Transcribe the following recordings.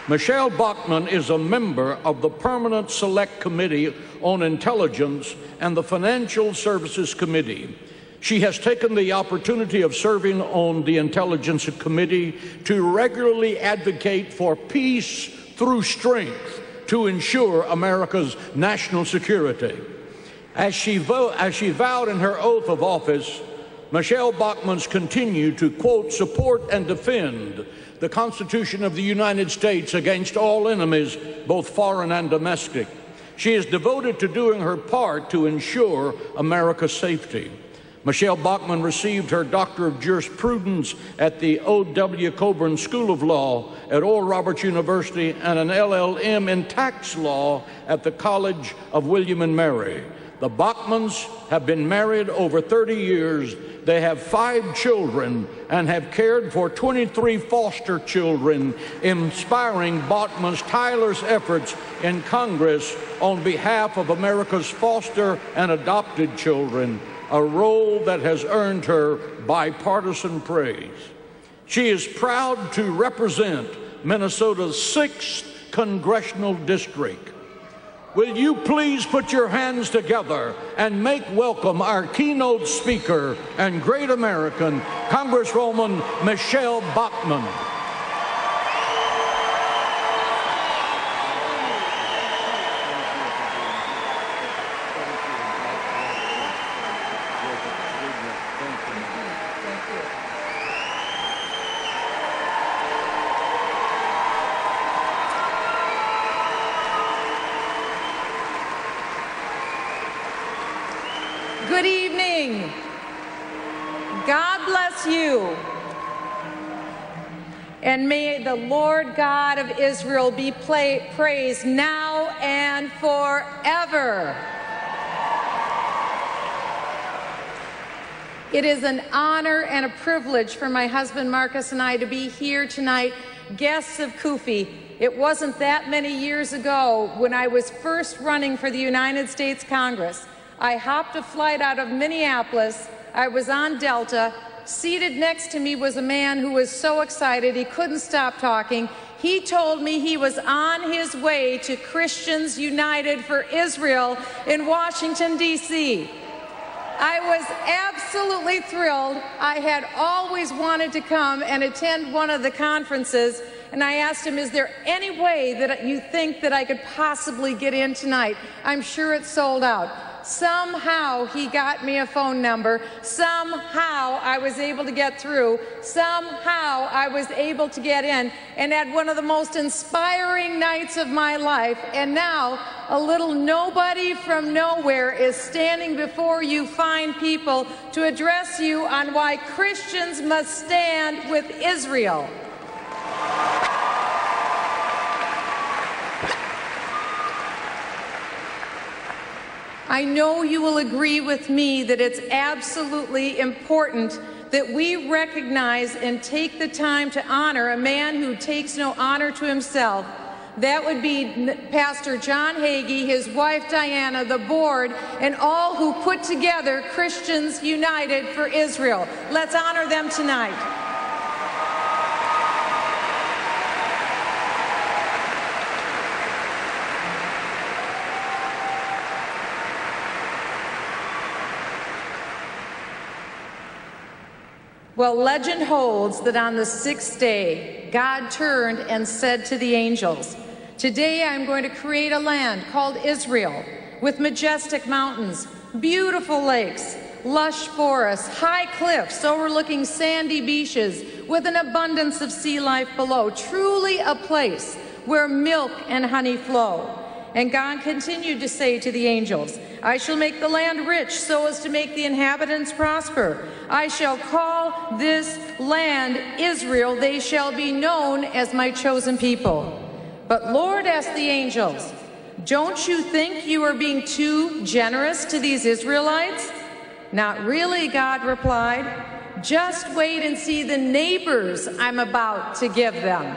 Michelle Bachmann is a member of the Permanent Select Committee on Intelligence and the Financial Services Committee. She has taken the opportunity of serving on the Intelligence Committee to regularly advocate for peace through strength to ensure America's national security. As she vowed in her oath of office, Michelle Bachmann's continue to, quote, support and defend the Constitution of the United States against all enemies, both foreign and domestic. She is devoted to doing her part to ensure America's safety. Michelle Bachmann received her Doctor of Jurisprudence at the O.W. Coburn School of Law at Oral Roberts University and an LLM in tax law at the College of William and Mary. The Bachmanns have been married over 30 years. They have 5 children and have cared for 23 foster children, inspiring Bachmann's tireless efforts in Congress on behalf of America's foster and adopted children, a role that has earned her bipartisan praise. She is proud to represent Minnesota's 6th congressional district. Will you please put your hands together and make welcome our keynote speaker and great American, Congresswoman Michelle Bachmann. Good evening. God bless you. And may the Lord God of Israel be praised now and forever. It is an honor and a privilege for my husband Marcus and I to be here tonight, guests of CUFI. It wasn't that many years ago when I was first running for the United States Congress. I hopped a flight out of Minneapolis. I was on Delta. Seated next to me was a man who was so excited he couldn't stop talking. He told me he was on his way to Christians United for Israel in Washington, D.C. I was absolutely thrilled. I had always wanted to come and attend one of the conferences, and I asked him, is there any way that you think that I could possibly get in tonight? I'm sure it's sold out. Somehow he got me a phone number. Somehow I was able to get through. Somehow I was able to get in and had one of the most inspiring nights of my life. And now a little nobody from nowhere is standing before you fine people to address you on why Christians must stand with Israel. I know you will agree with me that it's absolutely important that we recognize and take the time to honor a man who takes no honor to himself. That would be Pastor John Hagee, his wife Diana, the board, and all who put together Christians United for Israel. Let's honor them tonight. Well, legend holds that on the 6th day, God turned and said to the angels, "Today I'm going to create a land called Israel with majestic mountains, beautiful lakes, lush forests, high cliffs overlooking sandy beaches with an abundance of sea life below, truly a place where milk and honey flow." And God continued to say to the angels, "I shall make the land rich so as to make the inhabitants prosper. I shall call this land Israel. They shall be known as my chosen people." But Lord asked the angels, "Don't you think you are being too generous to these Israelites?" "Not really," God replied. "Just wait and see the neighbors I'm about to give them."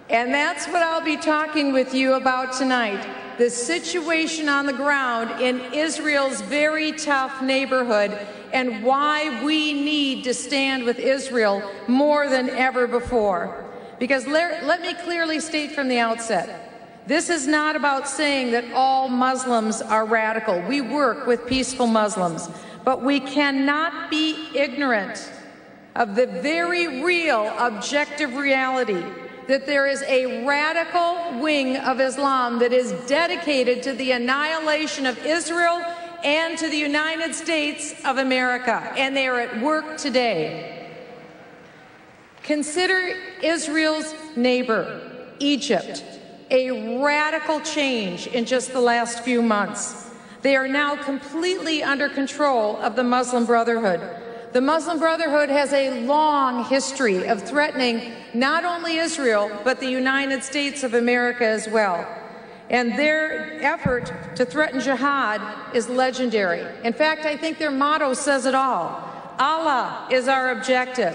And that's what I'll be talking with you about tonight. the situation on the ground in Israel's very tough neighborhood and why we need to stand with Israel more than ever before. Because let me clearly state from the outset, this is not about saying that all Muslims are radical. We work with peaceful Muslims, but we cannot be ignorant of the very real objective reality that there is a radical wing of Islam that is dedicated to the annihilation of Israel and to the United States of America, and they are at work today. Consider Israel's neighbor, Egypt, a radical change in just the last few months. They are now completely under control of the Muslim Brotherhood. The Muslim Brotherhood has a long history of threatening not only Israel, but the United States of America as well. And their effort to threaten jihad is legendary. In fact, I think their motto says it all. Allah is our objective.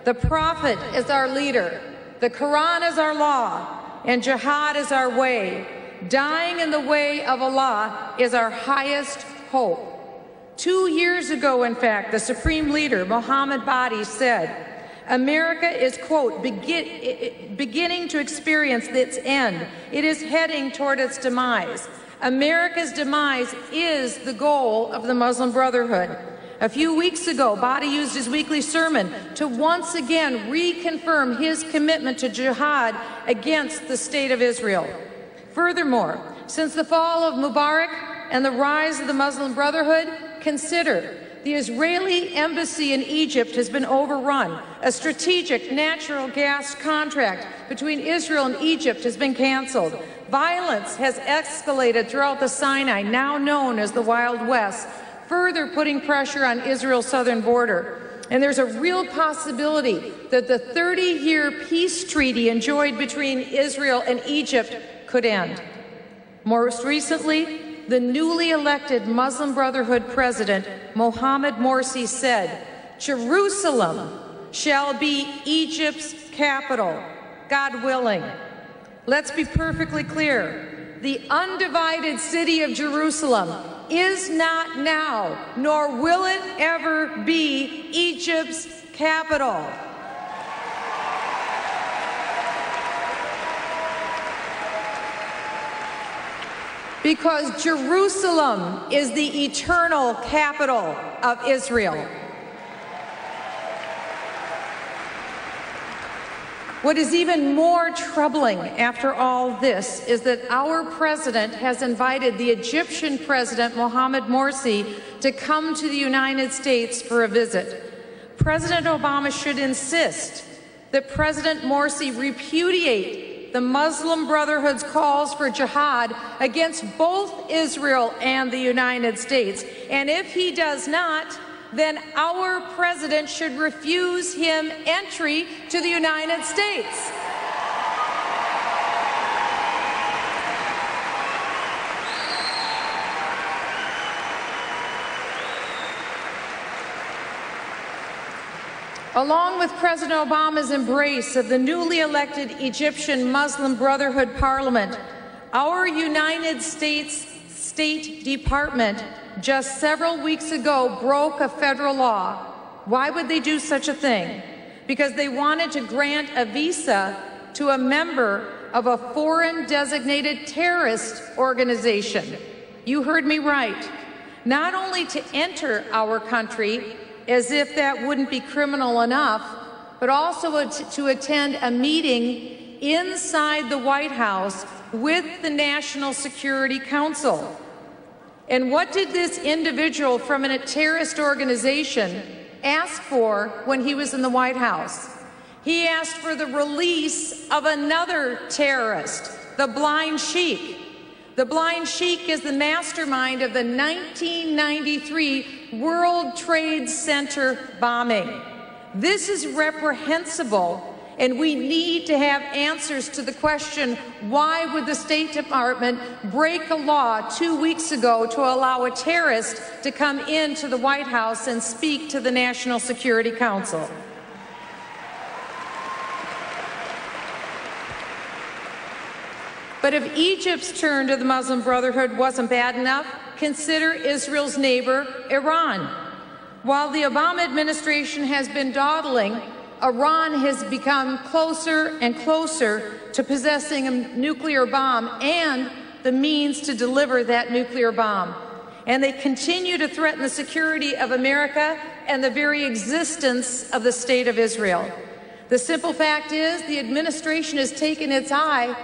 The Prophet is our leader. The Quran is our law. And jihad is our way. Dying in the way of Allah is our highest hope. 2 years ago, in fact, the Supreme Leader, Huma Abedin, said, America is, quote, beginning to experience its end. It is heading toward its demise. America's demise is the goal of the Muslim Brotherhood. A few weeks ago, Abedin used his weekly sermon to once again reconfirm his commitment to jihad against the State of Israel. Furthermore, since the fall of Mubarak and the rise of the Muslim Brotherhood, consider the Israeli embassy in Egypt has been overrun. A strategic natural gas contract between Israel and Egypt has been canceled. Violence has escalated throughout the Sinai, now known as the Wild West, further putting pressure on Israel's southern border. And there's a real possibility that the 30-year peace treaty enjoyed between Israel and Egypt could end. Most recently, the newly elected Muslim Brotherhood president, Mohammed Morsi, said, Jerusalem shall be Egypt's capital, God willing. Let's be perfectly clear. The undivided city of Jerusalem is not now, nor will it ever be, Egypt's capital. Because Jerusalem is the eternal capital of Israel. What is even more troubling after all this is that our president has invited the Egyptian president, Mohammed Morsi, to come to the United States for a visit. President Obama should insist that President Morsi repudiate the Muslim Brotherhood's calls for jihad against both Israel and the United States. And if he does not, then our president should refuse him entry to the United States. Along with President Obama's embrace of the newly elected Egyptian Muslim Brotherhood Parliament, our United States State Department just several weeks ago broke a federal law. Why would they do such a thing? Because they wanted to grant a visa to a member of a foreign designated terrorist organization. You heard me right. Not only to enter our country, as if that wouldn't be criminal enough, but also to attend a meeting inside the White House with the National Security Council. And what did this individual from a terrorist organization ask for when he was in the White House? He asked for the release of another terrorist, the Blind Sheik. The Blind Sheik is the mastermind of the 1993 World Trade Center bombing. This is reprehensible, and we need to have answers to the question, why would the State Department break a law 2 weeks ago to allow a terrorist to come into the White House and speak to the National Security Council? But if Egypt's turn to the Muslim Brotherhood wasn't bad enough, consider Israel's neighbor, Iran. While the Obama administration has been dawdling, Iran has become closer and closer to possessing a nuclear bomb and the means to deliver that nuclear bomb. And they continue to threaten the security of America and the very existence of the State of Israel. The simple fact is, the administration has taken its eye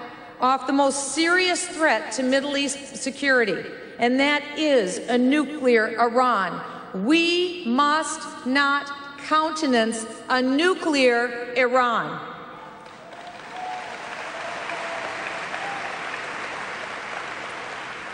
off the most serious threat to Middle East security, and that is a nuclear Iran. We must not countenance a nuclear Iran.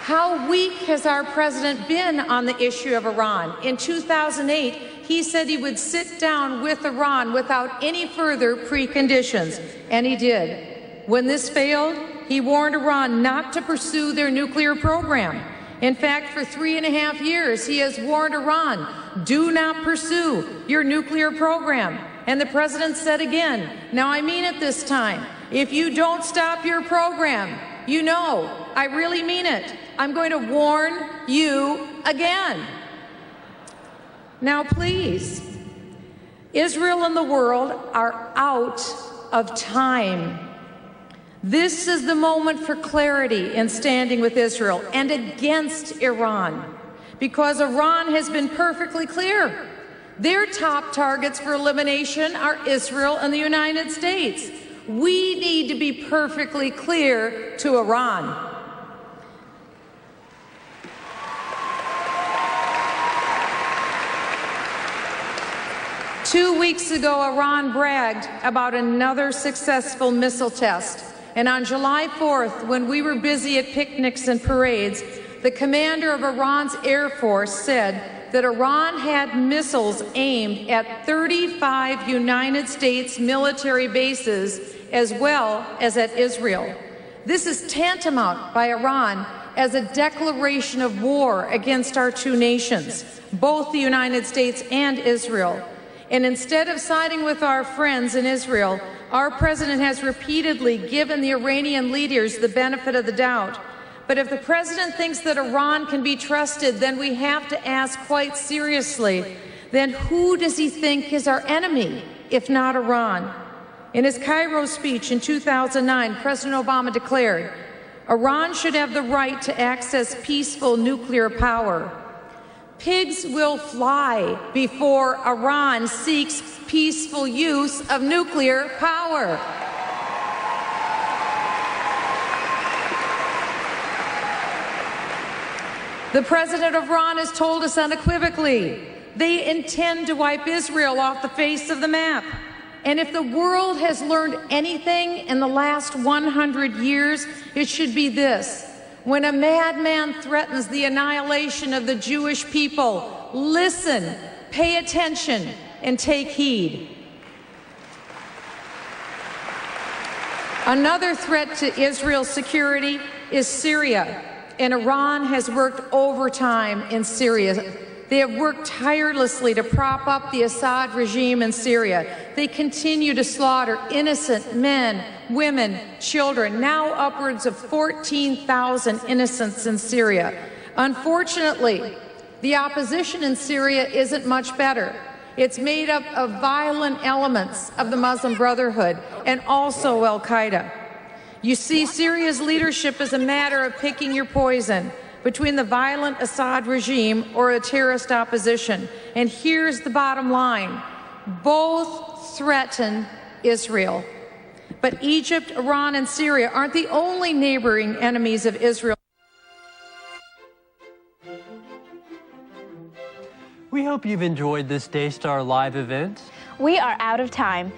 How weak has our president been on the issue of Iran? In 2008, he said he would sit down with Iran without any further preconditions, and he did. When this failed, he warned Iran not to pursue their nuclear program. In fact, for 3.5 years, he has warned Iran, do not pursue your nuclear program. And the president said again, now I mean it this time, if you don't stop your program, you know, I really mean it. I'm going to warn you again. Now, please, Israel and the world are out of time. This is the moment for clarity in standing with Israel and against Iran, because Iran has been perfectly clear. Their top targets for elimination are Israel and the United States. We need to be perfectly clear to Iran. Two weeks ago, Iran bragged about another successful missile test. And on July 4th, when we were busy at picnics and parades, the commander of Iran's Air Force said that Iran had missiles aimed at 35 United States military bases as well as at Israel. This is tantamount by Iran as a declaration of war against our two nations, both the United States and Israel. And instead of siding with our friends in Israel, our president has repeatedly given the Iranian leaders the benefit of the doubt. But if the president thinks that Iran can be trusted, then we have to ask quite seriously, then who does he think is our enemy, if not Iran? In his Cairo speech in 2009, President Obama declared, Iran should have the right to access peaceful nuclear power. Pigs will fly before Iran seeks peaceful use of nuclear power. The president of Iran has told us unequivocally they intend to wipe Israel off the face of the map. And if the world has learned anything in the last 100 years, it should be this. When a madman threatens the annihilation of the Jewish people, listen, pay attention, and take heed. Another threat to Israel's security is Syria, and Iran has worked overtime in Syria. They have worked tirelessly to prop up the Assad regime in Syria. They continue to slaughter innocent men, women, children, now upwards of 14,000 innocents in Syria. Unfortunately, the opposition in Syria isn't much better. It's made up of violent elements of the Muslim Brotherhood and also Al-Qaeda. You see, Syria's leadership is a matter of picking your poison between the violent Assad regime or a terrorist opposition. And here's the bottom line. Both threaten Israel. But Egypt, Iran, and Syria aren't the only neighboring enemies of Israel. We hope you've enjoyed this Daystar Live event. We are out of time,